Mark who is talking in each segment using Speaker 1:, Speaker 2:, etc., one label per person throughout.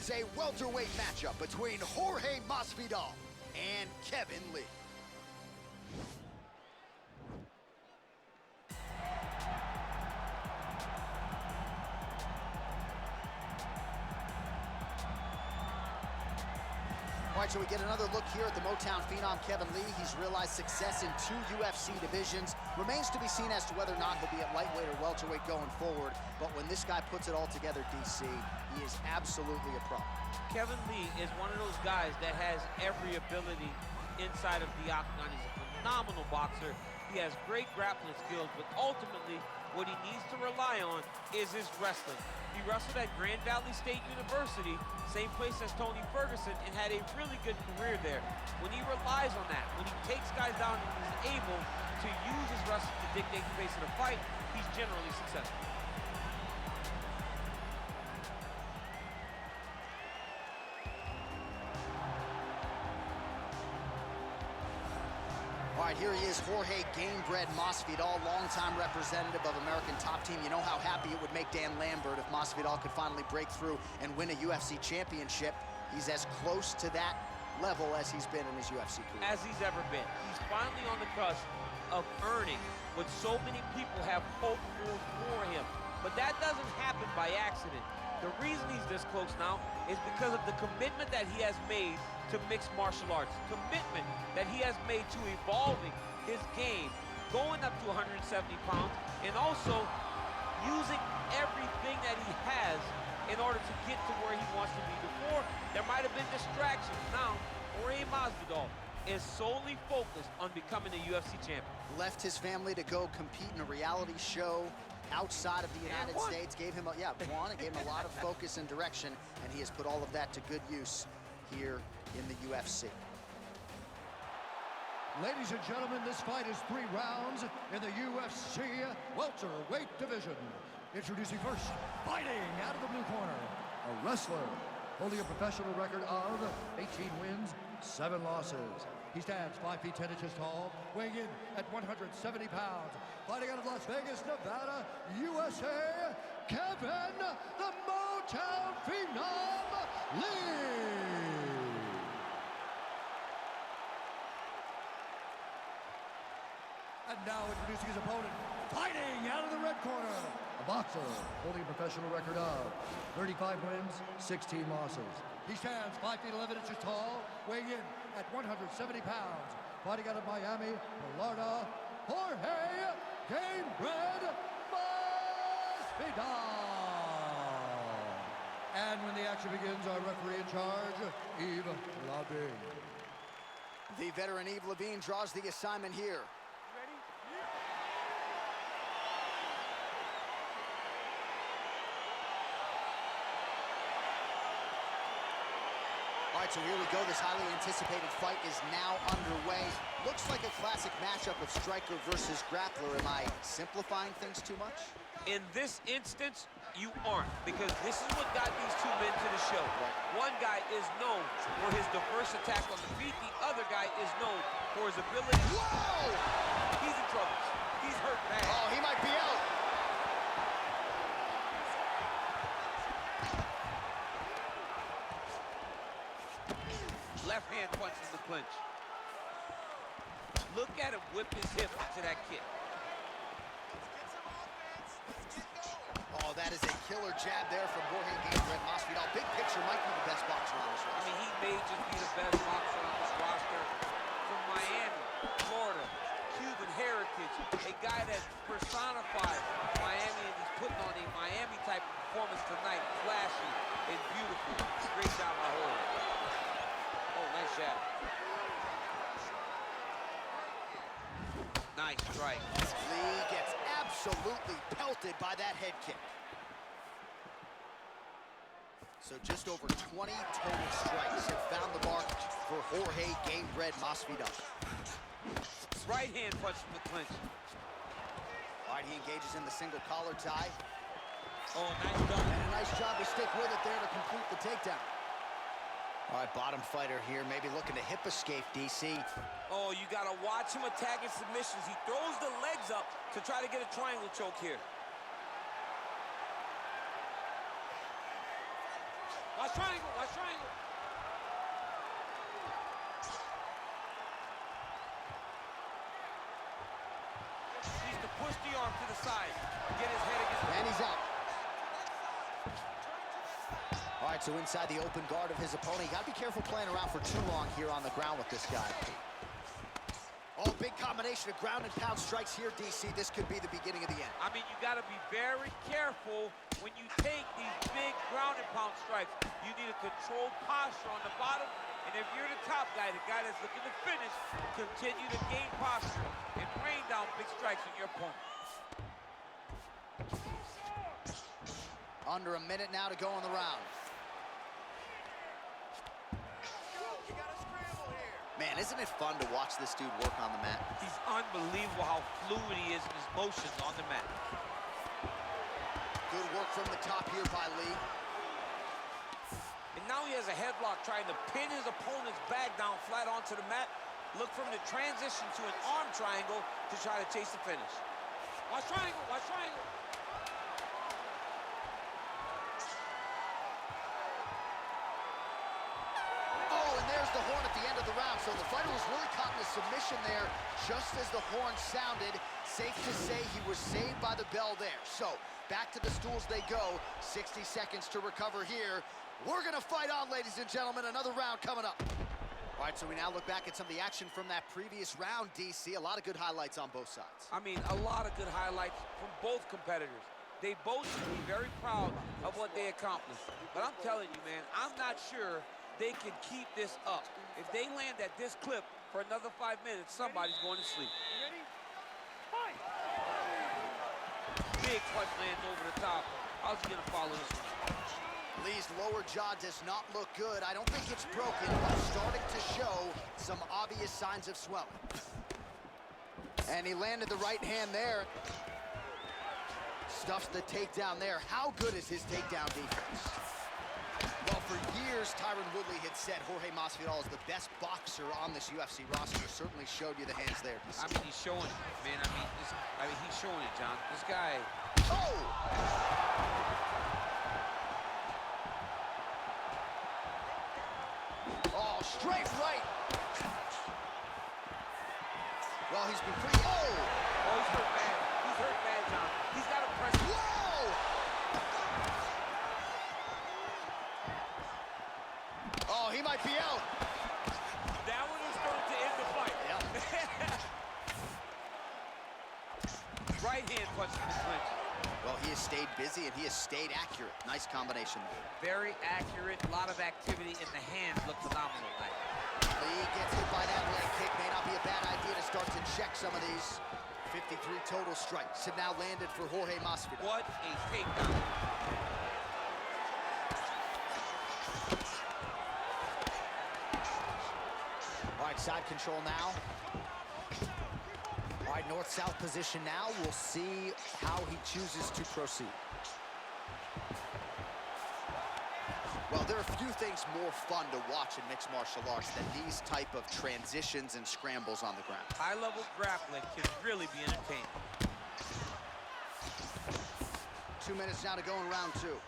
Speaker 1: is a welterweight matchup between Jorge Masvidal and Kevin Lee. All right, so we get another look here at the Motown phenom Kevin Lee. He's realized success in 2 UFC divisions. Remains to be seen as to whether or not he'll be at lightweight or welterweight going forward. But when this guy puts it all together, DC, he is absolutely a pro.
Speaker 2: Kevin Lee is one of those guys that has every ability inside of the octagon. He's a phenomenal boxer. He has great grappling skills, but ultimately, what he needs to rely on is his wrestling. He wrestled at Grand Valley State University, same place as Tony Ferguson, and had a really good career there. When he relies on that, when he takes guys down and is able to use his wrestling to dictate the pace of the fight, he's generally successful.
Speaker 1: All right, here he is, Jorge Gamebred Masvidal, longtime representative of American Top Team. You know how happy it would make Dan Lambert if Masvidal could finally break through and win a UFC championship. He's as close to that level as he's been in his UFC career.
Speaker 2: As he's ever been. He's finally on the cusp of earning what so many people have hoped for him. But that doesn't happen by accident. The reason he's this close now is because of the commitment that he has made to mixed martial arts, commitment that he has made to evolving his game, going up to 170 pounds, and also using everything that he has in order to get to where he wants to be. Before, there might have been distractions. Now, Jorge Masvidal is solely focused on becoming a UFC champion.
Speaker 1: Left his family to go compete in a reality show outside of the United States, gave him a lot of focus and direction, and he has put all of that to good use here in the UFC.
Speaker 3: Ladies and gentlemen, this fight is 3 rounds in the UFC welterweight division. Introducing first, fighting out of the blue corner, a wrestler holding a professional record of 18 wins, 7 losses. He stands 5 feet 10 inches tall, weighing in at 170 pounds. Fighting out of Las Vegas, Nevada, USA, Kevin the Motown Phenom Lee. And now introducing his opponent, fighting out of the red corner, a boxer holding a professional record of 35 wins, 16 losses. He stands 5 feet 11 inches tall, weighing in at 170 pounds. Fighting out of Miami, Florida, Jorge Gamebred Masvidal. And when the action begins, our referee in charge, Yves Lavigne.
Speaker 1: The veteran Yves Lavigne draws the assignment here. All right, so here we go. This highly anticipated fight is now underway. Looks like a classic matchup of striker versus grappler. Am I simplifying things too much?
Speaker 2: In this instance, you aren't, because this is what got these 2 men to the show. One guy is known for his diverse attack on the feet. The other guy is known for his ability.
Speaker 1: Whoa!
Speaker 2: He's in trouble. He's hurt bad.
Speaker 1: Oh, he might be out.
Speaker 2: Left hand punches the clinch. Look at him whip his hip into that kick.
Speaker 1: Oh, that is a killer jab there from Jorge Gamebred Masvidal. Big picture, might be the best boxer on this roster.
Speaker 2: I mean, he may just be the best boxer on this roster. From Miami, Florida, Cuban heritage, a guy that personifies Miami, and he's putting on a Miami-type performance tonight. Flashy and beautiful. Great job by Jorge. Oh, nice jab. Nice strike.
Speaker 1: Lee gets absolutely pelted by that head kick. So just over 20 total strikes have found the mark for Jorge Gamebred Masvidal.
Speaker 2: Right hand punch from the clinch.
Speaker 1: All right, he engages in the single collar tie.
Speaker 2: Oh, nice job.
Speaker 1: And a nice job to stick with it there to complete the takedown. All right, bottom fighter here, maybe looking to hip escape, DC.
Speaker 2: Oh, you gotta watch him attacking submissions. He throws the legs up to try to get a triangle choke here. Watch Watch triangle, watch triangle. Needs to push the arm to the side. Get his head against the...
Speaker 1: And he's out. All right, so inside the open guard of his opponent. You got to be careful playing around for too long here on the ground with this guy. Oh, big combination of ground and pound strikes here, DC. This could be the beginning of the end.
Speaker 2: I mean, you got to be very careful when you take these big ground and pound strikes. You need a controlled posture on the bottom. And if you're the top guy, the guy that's looking to finish, continue to gain posture and rain down big strikes on your opponent.
Speaker 1: Under a minute now to go in the round. Man, isn't it fun to watch this dude work on the mat?
Speaker 2: He's unbelievable how fluid he is in his motions on the mat.
Speaker 1: Good work from the top here by Lee.
Speaker 2: And now he has a headlock trying to pin his opponent's back down flat onto the mat. Look for him to transition to an arm triangle to try to chase the finish. Watch triangle, watch triangle.
Speaker 1: The horn at the end of the round, so the fighter was really caught in a submission there just as the horn sounded. Safe to say he was saved by the bell there. So back to the stools they go. 60 seconds to recover here. We're gonna fight on, ladies and gentlemen. Another round coming up. All right, so we now look back at some of the action from that previous round, DC. A lot of good highlights on both sides.
Speaker 2: I mean, a lot of good highlights from both competitors. They both should be very proud of what they accomplished. But I'm telling you, man, I'm not sure they can keep this up. If they land at this clip for another 5 minutes, somebody's going to sleep.
Speaker 4: Ready? Fight!
Speaker 2: Big punch lands over the top. How's he gonna follow this one?
Speaker 1: Lee's lower jaw does not look good. I don't think it's broken, but starting to show some obvious signs of swelling. And he landed the right hand there. Stuffs the takedown there. How good is his takedown defense? Well, for years, Tyron Woodley had said Jorge Masvidal is the best boxer on this UFC roster. Certainly showed you the hands there.
Speaker 2: I mean, he's showing it, man. I mean, he's showing it, John. This guy.
Speaker 1: Oh! Oh, straight right. Well, he's been pretty. Oh!
Speaker 2: Oh, he's hurt bad. He's hurt bad, John. He's got to press.
Speaker 1: Whoa! Oh, he might be out.
Speaker 2: That one is going to end the fight.
Speaker 1: Yep.
Speaker 2: Right hand punch in the clinch.
Speaker 1: Well, he has stayed busy and he has stayed accurate. Nice combination there.
Speaker 2: Very accurate. A lot of activity in the hands. Look phenomenal.
Speaker 1: Lee gets hit by that leg kick. May not be a bad idea to start to check some of these. 53 total strikes have now landed for Jorge Masvidal.
Speaker 2: What a takedown.
Speaker 1: All right, side control now. All right, north-south position now. We'll see how he chooses to proceed. Well, there are a few things more fun to watch in mixed martial arts than these type of transitions and scrambles on the ground.
Speaker 2: High-level grappling can really be entertaining.
Speaker 1: 2 minutes now to go in round two.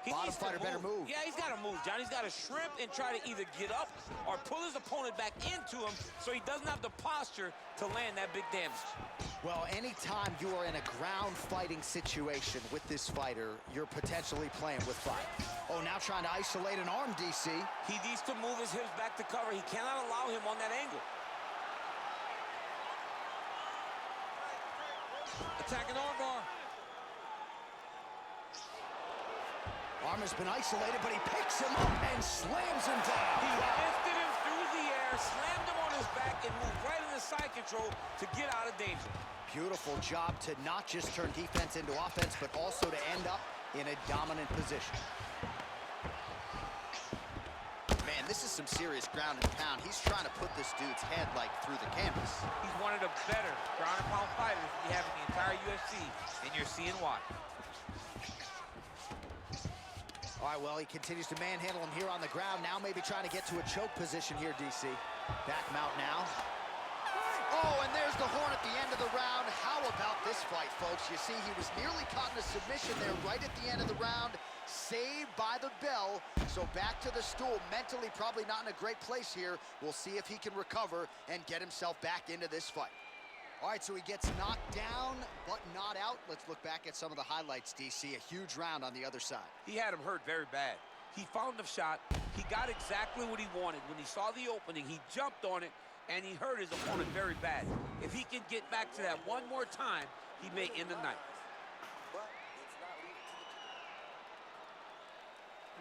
Speaker 2: He
Speaker 1: Bottom
Speaker 2: needs to
Speaker 1: fighter better move.
Speaker 2: Yeah, he's got to move, John. He's got to shrimp and try to either get up or pull his opponent back into him so he doesn't have the posture to land that big damage.
Speaker 1: Well, anytime you are in a ground fighting situation with this fighter, you're potentially playing with fire. Oh, now trying to isolate an arm, DC.
Speaker 2: He needs to move his hips back to cover. He cannot allow him on that angle. Attacking armbar.
Speaker 1: Arm has been isolated, but he picks him up and slams him down.
Speaker 2: He lifted him through the air, slammed him on his back, and moved right into side control to get out of danger.
Speaker 1: Beautiful job to not just turn defense into offense, but also to end up in a dominant position. Man, this is some serious ground and pound. He's trying to put this dude's head, like, through the canvas.
Speaker 2: He's one of the better ground and pound fighters we have in the entire UFC, and you're seeing why.
Speaker 1: All right, well, he continues to manhandle him here on the ground. Now maybe trying to get to a choke position here, DC. Back him out now. Oh, and there's the horn at the end of the round. How about this fight, folks? You see, he was nearly caught in a submission there right at the end of the round. Saved by the bell. So back to the stool. Mentally probably not in a great place here. We'll see if he can recover and get himself back into this fight. All right, so he gets knocked down, but not out. Let's look back at some of the highlights, DC. A huge round on the other side.
Speaker 2: He had him hurt very bad. He found the shot. He got exactly what he wanted. When he saw the opening, he jumped on it, and he hurt his opponent very bad. If he can get back to that one more time, he may end the night.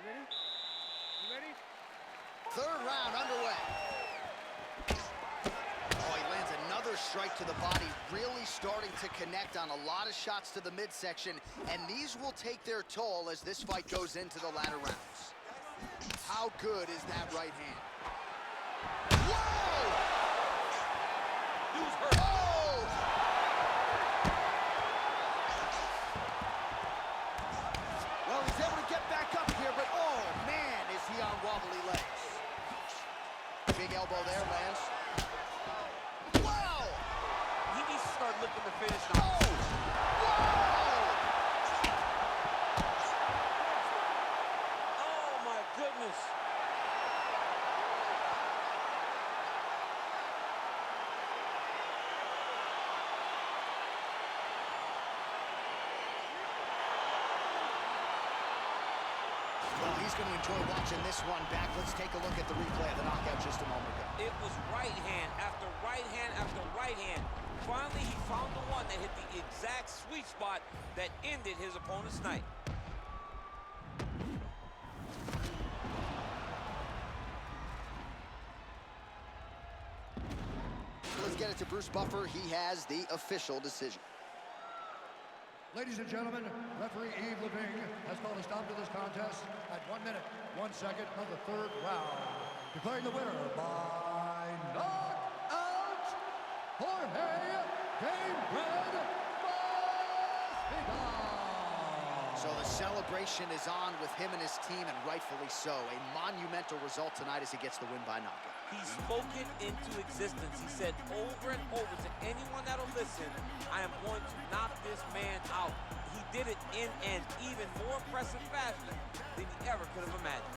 Speaker 4: You ready? You ready?
Speaker 1: Third round underway. Oh, he lands another strike to the body, really starting to connect on a lot of shots to the midsection, and these will take their toll as this fight goes into the latter rounds. How good is that right hand? Whoa!
Speaker 2: Dude's hurt.
Speaker 1: Oh! Well, he's able to get back up here, but oh, man, is he on wobbly legs. Big elbow there, Lance. Wow!
Speaker 2: He needs to start looking to finish now.
Speaker 1: Oh! Whoa!
Speaker 2: Oh, my goodness.
Speaker 1: Well, he's going to enjoy watching this one back. Let's take a look at the replay of the knockout just a moment ago.
Speaker 2: It was right hand after right hand after right hand. Finally, he found the one that hit the exact sweet spot that ended his opponent's night.
Speaker 1: Let's get it to Bruce Buffer. He has the official decision.
Speaker 3: Ladies and gentlemen, referee Yves Levine has called a stop to this contest at 1 minute, 1 second of the third round. Declaring the winner by knockout, Jorge Masvidal.
Speaker 1: So the celebration is on with him and his team, and rightfully so. A monumental result tonight as he gets the win by knockout.
Speaker 2: He spoke it into existence. He said over and over to anyone that'll listen, I am going to knock this man out. He did it in an even more impressive fashion than he ever could have imagined.